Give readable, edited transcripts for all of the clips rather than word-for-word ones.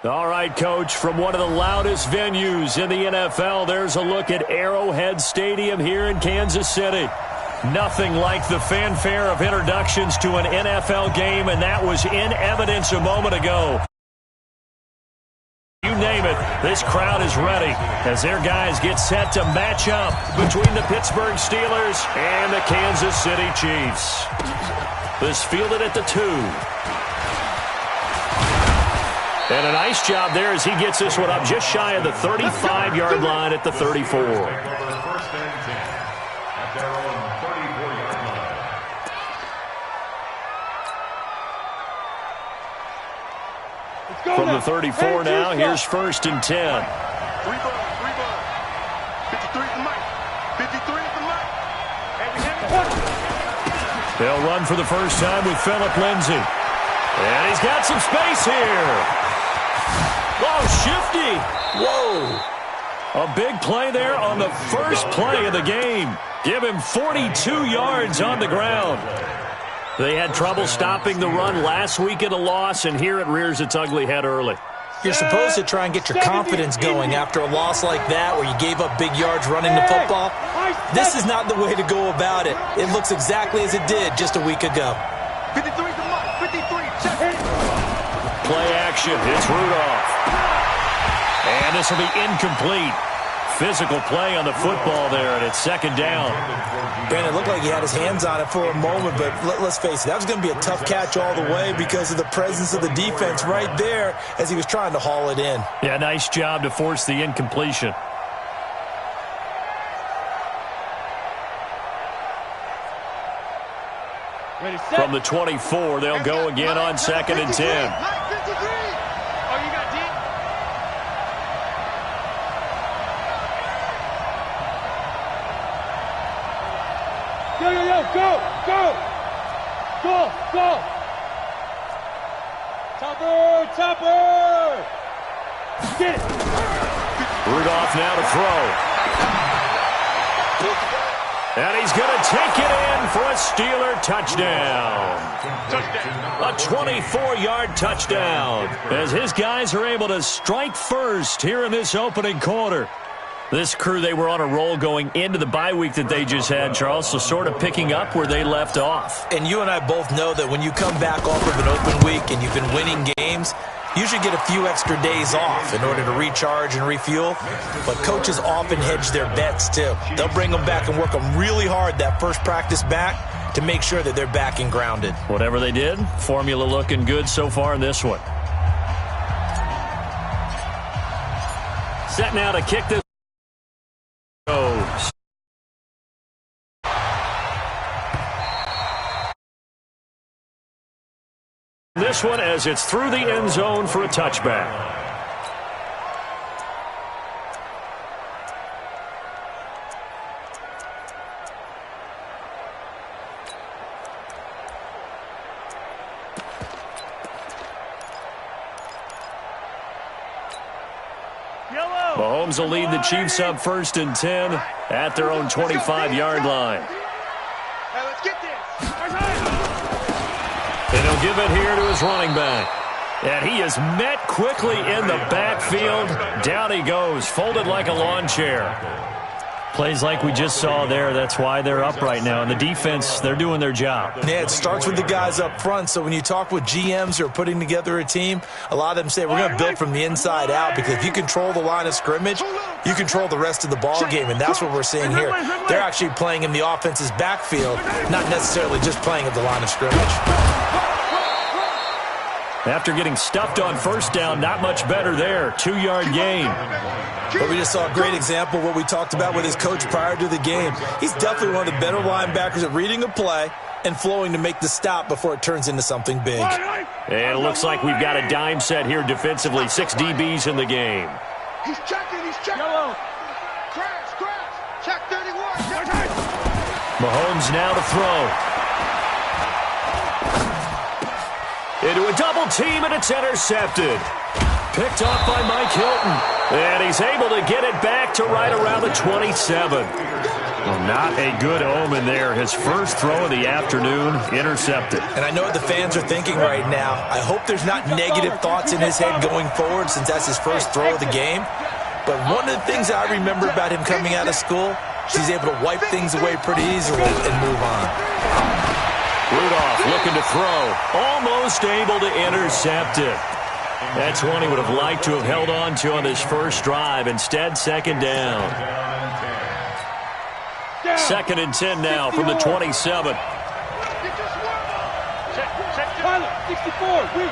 All right, Coach, from one of the loudest venues in the NFL, there's a look at Arrowhead Stadium here in Kansas City. Nothing like the fanfare of introductions to an NFL game, and that was in evidence a moment ago. You name it, this crowd is ready as their guys get set to match up between the Pittsburgh Steelers and the Kansas City Chiefs. This fielded at the 2. And a nice job there as he gets this one up just shy of the 35-yard line at the 34. From the 34 now, here's 1st and 10. 3 ball. 53 is the mic. 53 is the mic. They'll run for the first time with Phillip Lindsay. And he's got some space here. Oh, shifty. Whoa. A big play there on the first play of the game. Give him 42 yards on the ground. They had trouble stopping the run last week in a loss, and here it rears its ugly head early. You're supposed to try and get your confidence going after a loss like that where you gave up big yards running the football. This is not the way to go about it. It looks exactly as it did just a week ago. 53 to Mike. 53. Check. Play action. It's Rudolph. And this will be incomplete. Physical play on the football there, and it's 2nd down. Brandon, it looked like he had his hands on it for a moment, but let's face it, that was going to be a tough catch all the way because of the presence of the defense right there as he was trying to haul it in. Yeah, nice job to force the incompletion. From the 24, they'll go again on 2nd and 10. Go! Topper! Get it! Rudolph now to throw. And he's going to take it in for a Steeler touchdown. A 24-yard touchdown as his guys are able to strike first here in this opening quarter. This crew, they were on a roll going into the bye week that they just had, Charles, so sort of picking up where they left off. And you and I both know that when you come back off of an open week and you've been winning games, you should get a few extra days off in order to recharge and refuel. But coaches often hedge their bets, too. They'll bring them back and work them really hard that first practice back to make sure that they're back and grounded. Whatever they did, formula looking good so far in this one. Set now to kick this. This one as it's through the end zone for a touchback. Mahomes will lead the Chiefs up 1st and 10 at their own 25-yard line. Hey, let's get this. And he'll give it here to his running back. And he is met quickly in the backfield. Down he goes, folded like a lawn chair. Plays like we just saw there. That's why they're up right now. And the defense, they're doing their job. Yeah, it starts with the guys up front. So when you talk with GMs who are putting together a team, a lot of them say we're going to build from the inside out because if you control the line of scrimmage, you control the rest of the ball game, and that's what we're seeing here. They're actually playing in the offense's backfield, not necessarily just playing at the line of scrimmage. After getting stuffed on 1st down, not much better there. 2-yard gain. But we just saw a great example of what we talked about with his coach prior to the game. He's definitely one of the better linebackers at reading a play and flowing to make the stop before it turns into something big. And it looks like we've got a dime set here defensively. 6 DBs in the game. He's checking. Yellow. Crash. Check 31. Mahomes now to throw. Into a double team, and it's intercepted. Picked off by Mike Hilton. And he's able to get it back to right around the 27. Well, not a good omen there. His first throw of the afternoon, intercepted. And I know what the fans are thinking right now. I hope there's not negative thoughts in his head going forward since that's his first throw of the game. But one of the things I remember about him coming out of school is he's able to wipe things away pretty easily and move on. Rudolph looking to throw. Almost able to intercept it. That's one he would have liked to have held on to on his first drive. Instead, second down. 2nd and 10 now from the 27. Pilot, 64, weak.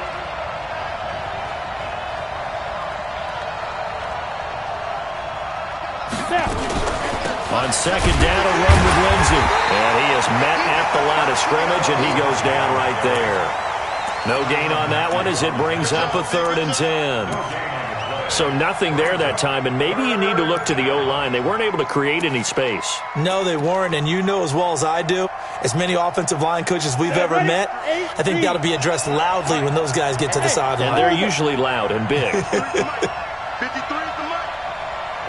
On second down, a run with Lindsey. And he is met at the line of scrimmage, and he goes down right there. No gain on that one as it brings up a 3rd and 10. So nothing there that time, and maybe you need to look to the O-line. They weren't able to create any space. No, they weren't, and you know as well as I do, as many offensive line coaches we've ever met, I think that'll be addressed loudly when those guys get to the sideline. And they're usually loud and big. 53 is the mark.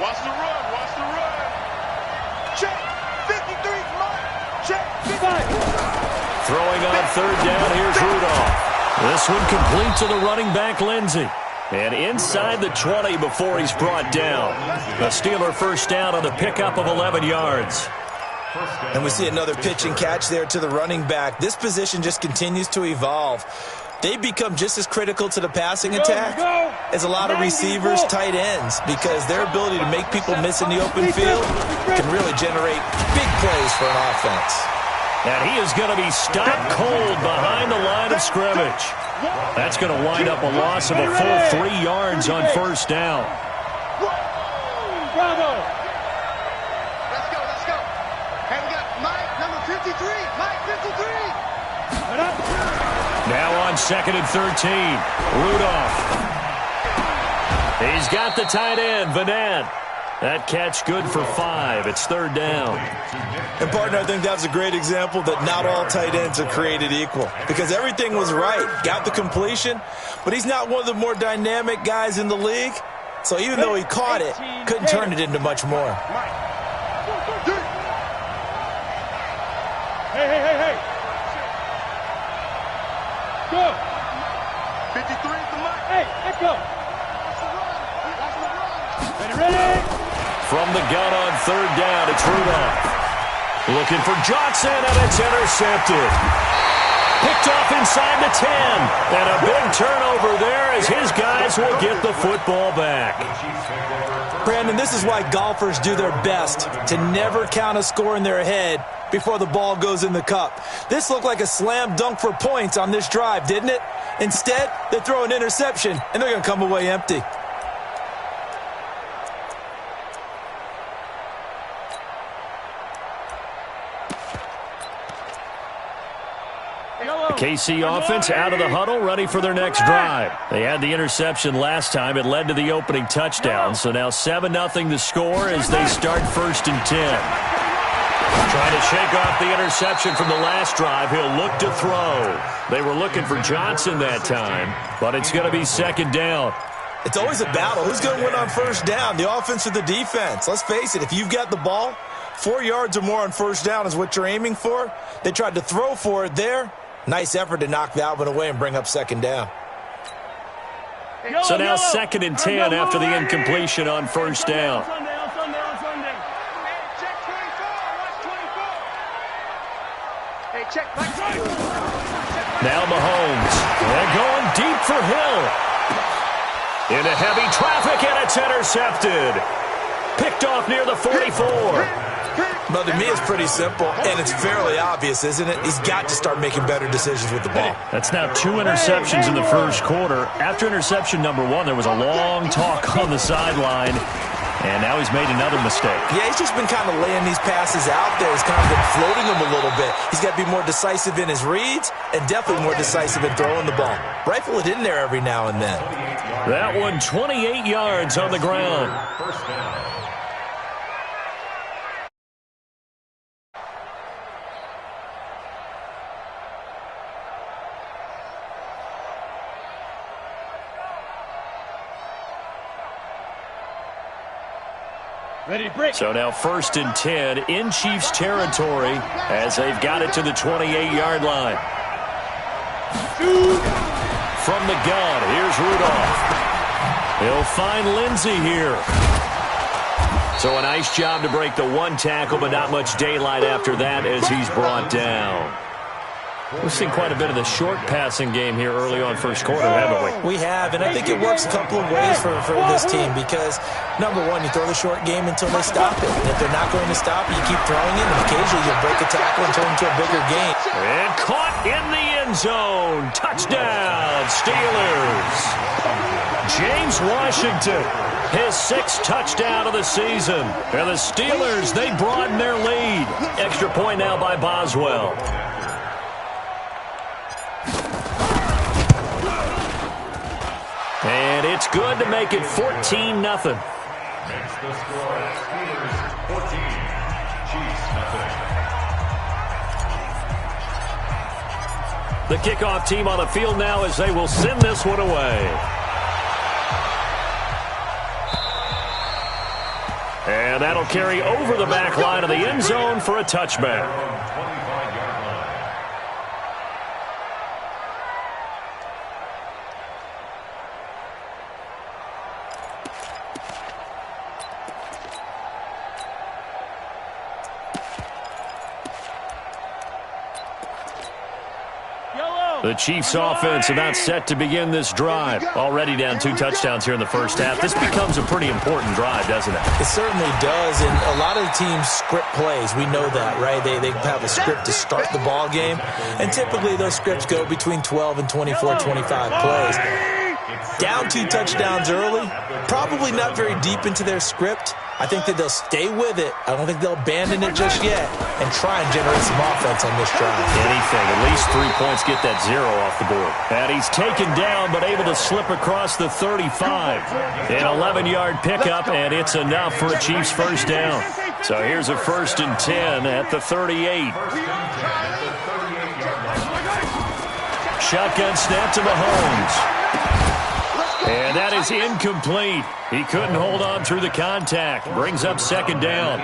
Watch the run. Watch the run. Check. 53 is the mark. Check. 55. Throwing on 3rd down, here's Rudolph. This one complete to the running back, Lindsey. And inside the 20 before he's brought down. The Steeler first down on the pickup of 11 yards. And we see another pitch and catch there to the running back. This position just continues to evolve. They become just as critical to the passing attack as a lot of receivers, tight ends, because their ability to make people miss in the open field can really generate big plays for an offense. And he is going to be stopped cold behind the line of scrimmage. That's going to wind up a loss of a full 3 yards on first down. Bravo. Let's go. Let's go. And we got Mike, number 53. Mike, 53. Now on 2nd and 13. Rudolph. He's got the tight end, Vanette. That catch good for 5. It's 3rd down. And, partner, I think that's a great example that not all tight ends are created equal, because everything was right. Got the completion, but he's not one of the more dynamic guys in the league. So even though he caught it, couldn't turn it into much more. Hey. Go. 53 is the mark. Hey, let's go. Ready. From the gun on 3rd down, it's Rudolph. Looking for Johnson, and it's intercepted. Picked off inside the 10. And a big turnover there as his guys will get the football back. Brandon, this is why golfers do their best to never count a score in their head before the ball goes in the cup. This looked like a slam dunk for points on this drive, didn't it? Instead, they throw an interception, and they're going to come away empty. KC offense out of the huddle, ready for their next drive. They had the interception last time. It led to the opening touchdown. So now 7-0 the score as they start 1st and 10. Trying to shake off the interception from the last drive. He'll look to throw. They were looking for Johnson that time, but it's going to be 2nd down. It's always a battle. Who's going to win on 1st down, the offense or the defense? Let's face it, if you've got the ball, 4 yards or more on 1st down is what you're aiming for. They tried to throw for it there. Nice effort to knock that one away and bring up 2nd down. So now 2nd and 10 after the incompletion on 1st down. Now Mahomes. They're going deep for Hill. Into heavy traffic, and it's intercepted. Picked off near the 44. Well, to me, it's pretty simple, and it's fairly obvious, isn't it? He's got to start making better decisions with the ball. That's now 2 interceptions in the first quarter. After interception number 1, there was a long talk on the sideline, and now he's made another mistake. Yeah, he's just been kind of laying these passes out there. He's kind of been floating them a little bit. He's got to be more decisive in his reads and definitely more decisive in throwing the ball. Rifle it in there every now and then. That one 28 yards on the ground. First down. Ready, break. So now 1st and 10 in Chiefs territory as they've got it to the 28-yard line. From the gun, here's Rudolph. He'll find Lindsey here. So a nice job to break the one tackle, but not much daylight after that as he's brought down. We've seen quite a bit of the short passing game here early on first quarter, haven't we? We have, and I think it works a couple of ways for this team because, number one, you throw the short game until they stop it. And if they're not going to stop it, you keep throwing it, and occasionally you'll break a tackle and turn it into a bigger game. And caught in the end zone. Touchdown, Steelers. James Washington, his 6th touchdown of the season. And the Steelers, they broaden their lead. Extra point now by Boswell. And it's good to make it 14-0. Makes the score Steelers 14, Chiefs nothing. The kickoff team on the field now as they will send this one away. And that'll carry over the back line of the end zone for a touchback. The Chiefs offense about set to begin this drive. Already down 2 touchdowns here in the first half. This becomes a pretty important drive, doesn't it? It certainly does, and a lot of the teams script plays. We know that, right? They have a script to start the ball game, and typically those scripts go between 12 and 24, 25 plays. Down 2 touchdowns early, probably not very deep into their script. I think that they'll stay with it. I don't think they'll abandon it just yet and try and generate some offense on this drive. Anything. At least 3 points, get that 0 off the board. And he's taken down but able to slip across the 35. An 11-yard pickup, and it's enough for a Chiefs first down. So here's a 1st and 10 at the 38. Shotgun snap to Mahomes. And that is incomplete. He couldn't hold on through the contact. Brings up 2nd down.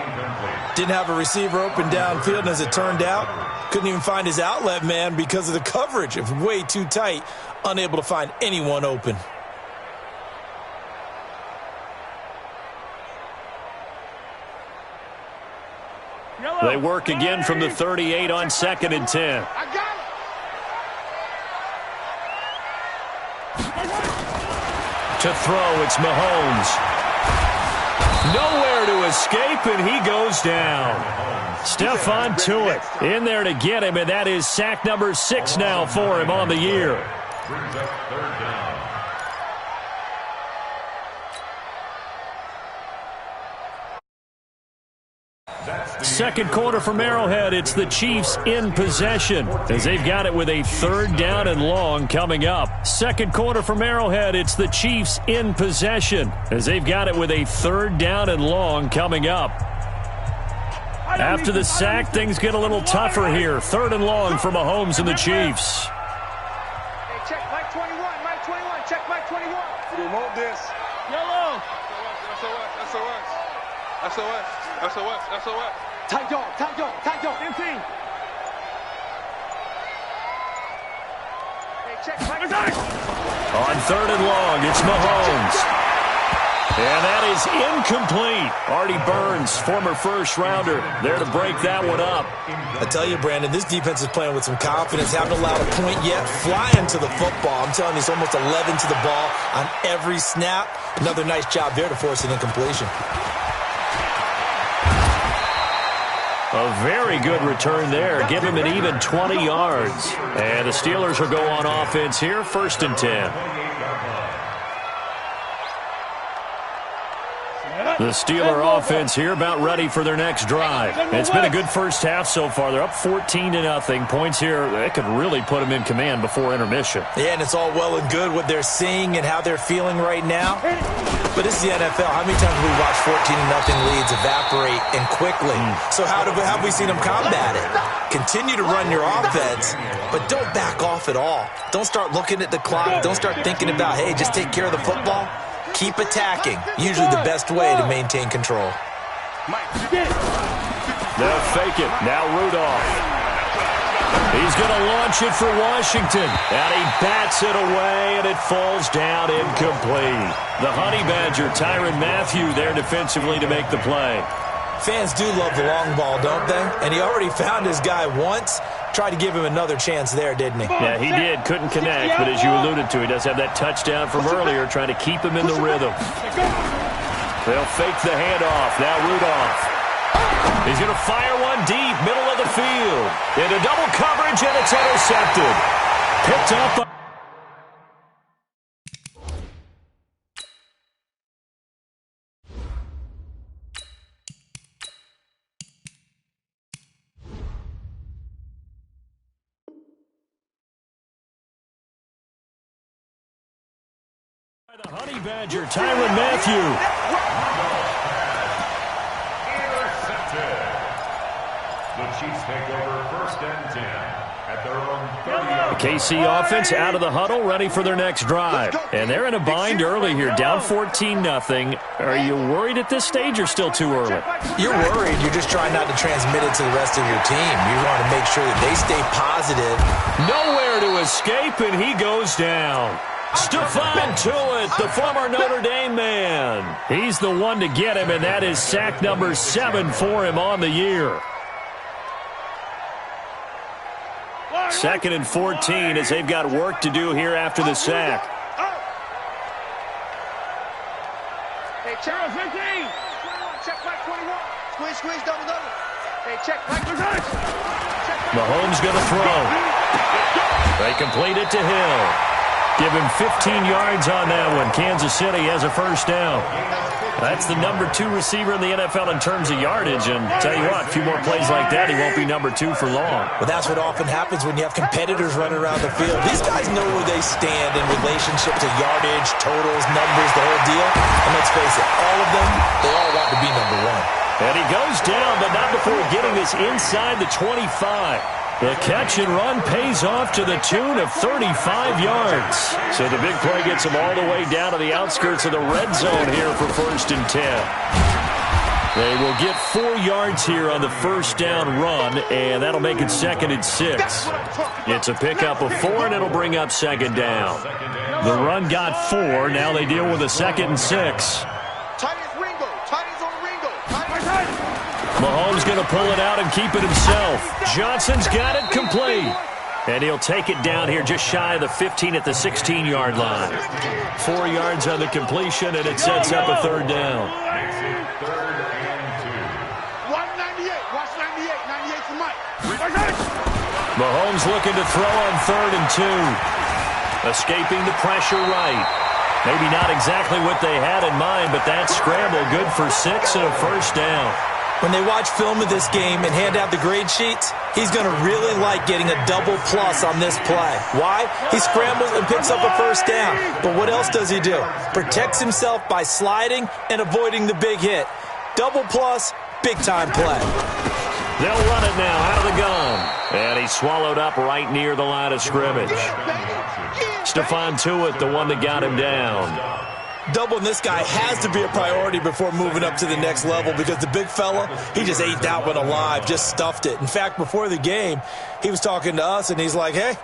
Didn't have a receiver open downfield, and as it turned out, couldn't even find his outlet man because of the coverage. It was way too tight, unable to find anyone open. They work again from the 38 on 2nd and 10. To throw, it's Mahomes. Nowhere to escape, and he goes down. Stephon Tuitt in there to get him, and that is sack number 6 now for him on the year. Brings up 3rd down. Second quarter from Arrowhead, it's the Chiefs in possession as they've got it with a 3rd down and long coming up. Second quarter from Arrowhead, it's the Chiefs in possession as they've got it with a 3rd down and long coming up. After the sack, things get a little tougher here. 3rd and long for Mahomes and the Chiefs. Hey, check Mike 21, Mike 21, check Mike 21. We want this. Yellow. SOS. Tight dog. Empty. Hey, check Mike. On 3rd and long, it's Mahomes. And that is incomplete. Artie Burns, former first-rounder, there to break that one up. I tell you, Brandon, this defense is playing with some confidence. Haven't allowed a point yet. Flying to the football. I'm telling you, it's almost 11 to the ball on every snap. Another nice job there to force an incompletion. A very good return there. Give him an even 20 yards. And the Steelers will go on offense here, 1st and 10. The Steeler offense here about ready for their next drive. It's been a good first half so far. They're up 14-0. Points here, that could really put them in command before intermission. Yeah, and it's all well and good what they're seeing and how they're feeling right now. But this is the NFL. How many times have we watched 14-0 leads evaporate and quickly? So how have we seen them combat it? Continue to run your offense, but don't back off at all. Don't start looking at the clock. Don't start thinking about, hey, just take care of the football. Keep attacking. Usually the best way to maintain control. They'll fake it. Now Rudolph. He's going to launch it for Washington. And he bats it away, and it falls down incomplete. The Honey Badger, Tyrann Mathieu, there defensively to make the play. Fans do love the long ball, don't they? And he already found his guy once. Tried to give him another chance there, didn't he? Yeah, he did. Couldn't connect, but as you alluded to, he does have that touchdown from earlier, trying to keep him in the rhythm. They'll fake the handoff. Now Rudolph. He's going to fire one deep, middle of the field. Into double coverage, and it's intercepted. Picked up. The Honey Badger, Tyrann Mathieu. The Chiefs take over 1st and 10 at their own 30. The KC offense out of the huddle, ready for their next drive. And they're in a bind early here, down 14-0. Are you worried at this stage or still too early? You're worried. You're just trying not to transmit it to the rest of your team. You want to make sure that they stay positive. Nowhere to escape, and he goes down. Stephon Tuitt, the former Notre Dame man. He's the one to get him, and that is sack number 7 for him on the year. 2nd and 14 as they've got work to do here after the sack. Hey, check 15. Check back 21. Squeeze, double. Hey, check back. Mahomes going to throw. They complete it to Hill. Give him 15 yards on that one. Kansas City has a first down. That's the number 2 receiver in the NFL in terms of yardage. And tell you what, a few more plays like that, he won't be number 2 for long. Well, that's what often happens when you have competitors running around the field. These guys know where they stand in relationship to yardage, totals, numbers, the whole deal. And let's face it, all of them, they all want to be number 1. And he goes down, but not before getting this inside the 25. The catch and run pays off to the tune of 35 yards. So the big play gets him all the way down to the outskirts of the red zone here for 1st and 10. They will get 4 yards here on the first down run, and that'll make it 2nd and 6. It's a pickup of 4, and it'll bring up 2nd down. The run got 4. Now they deal with a 2nd and 6. Mahomes going to pull it out and keep it himself. Johnson's got it complete. And he'll take it down here just shy of the 15 at the 16-yard line. 4 yards on the completion, and it sets up a 3rd down. 3rd and 2. 198. Watch 98. 98 for Mike. Mahomes looking to throw on 3rd and 2. Escaping the pressure right. Maybe not exactly what they had in mind, but that scramble good for 6 and a first down. When they watch film of this game and hand out the grade sheets, he's going to really like getting a double plus on this play. Why? He scrambles and picks up a first down. But what else does he do? Protects himself by sliding and avoiding the big hit. Double plus, big-time play. They'll run it now out of the gun. And he's swallowed up right near the line of scrimmage. Stephon Tuitt, the one that got him down. Doubling this guy has to be a priority before moving up to the next level because the big fella, he just ate that one alive, just stuffed it. In fact, before the game, he was talking to us, and he's like, hey,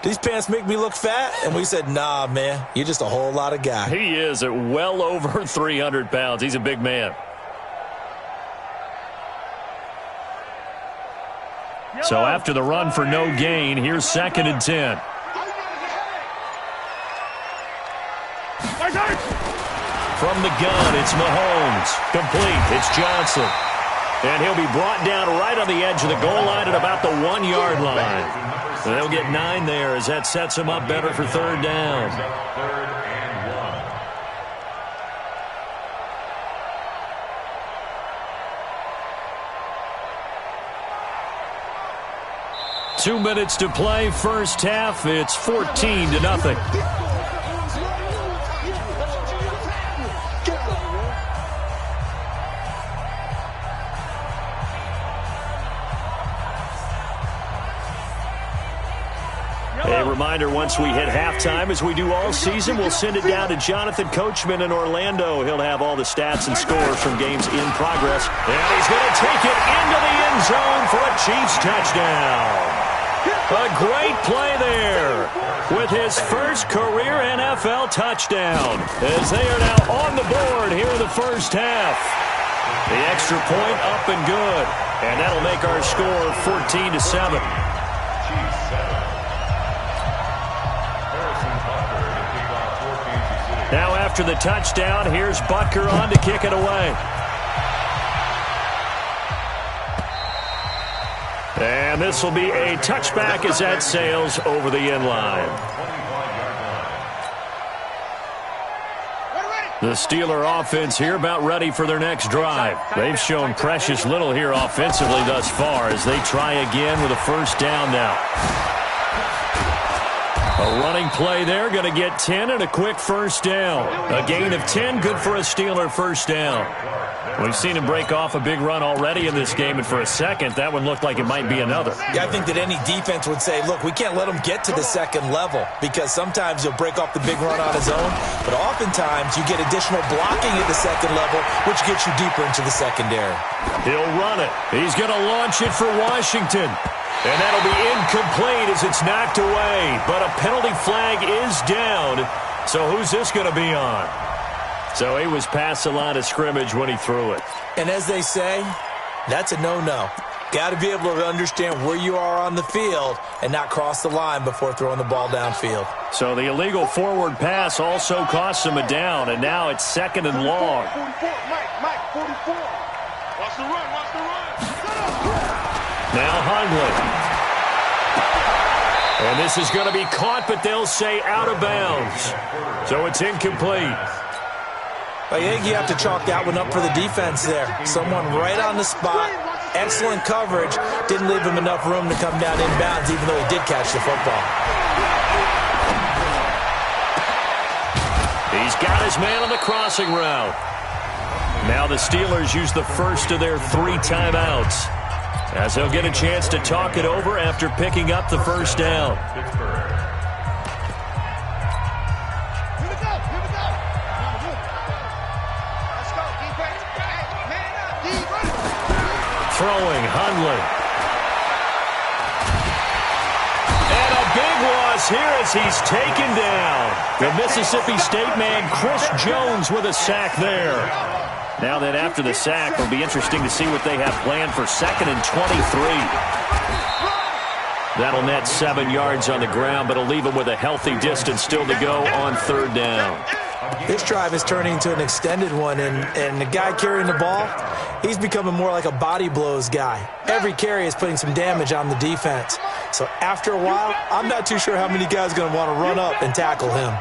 these pants make me look fat? And we said, nah, man, you're just a whole lot of guy. He is at well over 300 pounds. He's a big man. So after the run for no gain, here's 2nd and 10. From the gun, it's Mahomes. Complete. It's Johnson. And he'll be brought down right on the edge of the goal line at about the 1-yard line. So they'll get 9 there as that sets him up better for 3rd down. 3rd and 1. 2 minutes to play, first half. It's 14-0. A reminder, once we hit halftime, as we do all season, we'll send it down to Jonathan Coachman in Orlando. He'll have all the stats and scores from games in progress. And he's going to take it into the end zone for a Chiefs touchdown. A great play there with his first career NFL touchdown, as they are now on the board here in the first half. The extra point up and good, and that'll make our score 14-7. Now after the touchdown, here's Butker on to kick it away. And this will be a touchback as that sails over the end line. The Steeler offense here about ready for their next drive. They've shown precious little here offensively thus far as they try again with a first down now. A running play there, going to get 10 and a quick first down. A gain of 10, good for a Steeler first down. We've seen him break off a big run already in this game, and for a second, that one looked like it might be another. Yeah, I think that any defense would say, look, we can't let him get to the second level, because sometimes he'll break off the big run on his own, but oftentimes you get additional blocking at the second level, which gets you deeper into the secondary. He'll run it. He's going to launch it for Washington. And that'll be incomplete as it's knocked away. But a penalty flag is down. So who's this going to be on? So he was past the line of scrimmage when he threw it. And as they say, that's a no-no. Got to be able to understand where you are on the field and not cross the line before throwing the ball downfield. So the illegal forward pass also costs him a down, and now it's second and long. 44, Mike, 44. Watch the run, watch the run. Now Hundley. And this is going to be caught, but they'll say out of bounds. So it's incomplete. I think you have to chalk that one up for the defense there. Someone right on the spot. Excellent coverage. Didn't leave him enough room to come down inbounds, even though he did catch the football. He's got his man on the crossing route. Now the Steelers use the first of their 3 timeouts, as they'll get a chance to talk it over after picking up the first down. Throwing, Hundley. And a big loss here as he's taken down. The Mississippi State man, Chris Jones, with a sack there. Now that after the sack, it'll be interesting to see what they have planned for 2nd and 23. That'll net 7 yards on the ground, but it'll leave him with a healthy distance still to go on 3rd down. This drive is turning into an extended one, and the guy carrying the ball, he's becoming more like a body blows guy. Every carry is putting some damage on the defense. So after a while, I'm not too sure how many guys are going to want to run up and tackle him.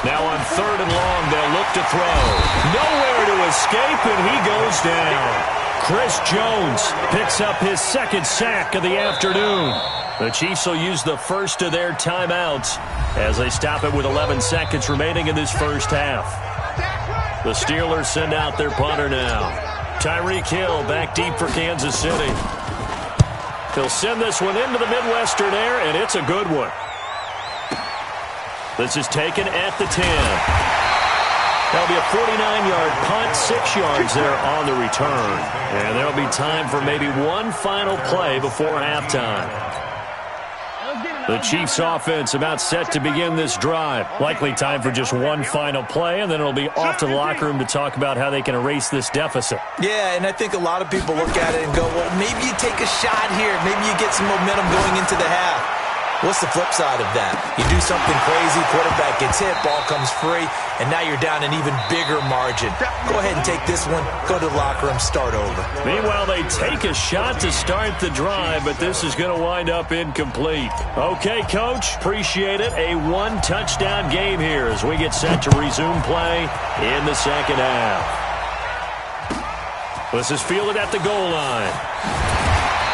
Now on 3rd and long, they'll look to throw. Nowhere to escape, and he goes down. Chris Jones picks up his 2nd sack of the afternoon. The Chiefs will use the first of their timeouts as they stop it with 11 seconds remaining in this first half. The Steelers send out their punter now. Tyreek Hill back deep for Kansas City. He'll send this one into the Midwestern air, and it's a good one. This is taken at the 10. That'll be a 49-yard punt, 6 yards there on the return. And there'll be time for maybe one final play before halftime. The Chiefs offense about set to begin this drive. Likely time for just one final play, and then it'll be off to the locker room to talk about how they can erase this deficit. Yeah, and I think a lot of people look at it and go, well, maybe you take a shot here. Maybe you get some momentum going into the half. What's the flip side of that? You do something crazy, quarterback gets hit, ball comes free, and now you're down an even bigger margin. Go ahead and take this one, go to the locker room, start over. Meanwhile, they take a shot to start the drive, but this is going to wind up incomplete. Okay, Coach, appreciate it. A 1-touchdown game here as we get set to resume play in the second half. This is fielded at the goal line.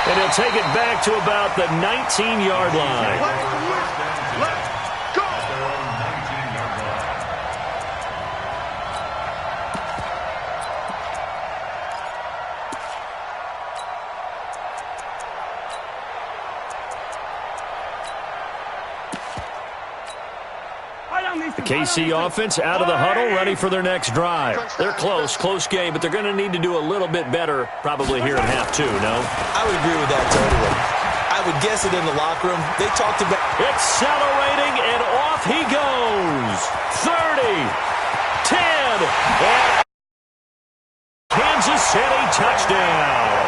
And he'll take it back to about the 19-yard line. Let's go. The KC offense out of the huddle, ready for their next drive. They're close game, but they're going to need to do a little bit better probably here in half two, no? I would agree with that totally. I would guess it in the locker room. They talked about accelerating, and off he goes. 30, 10, and Kansas City touchdown.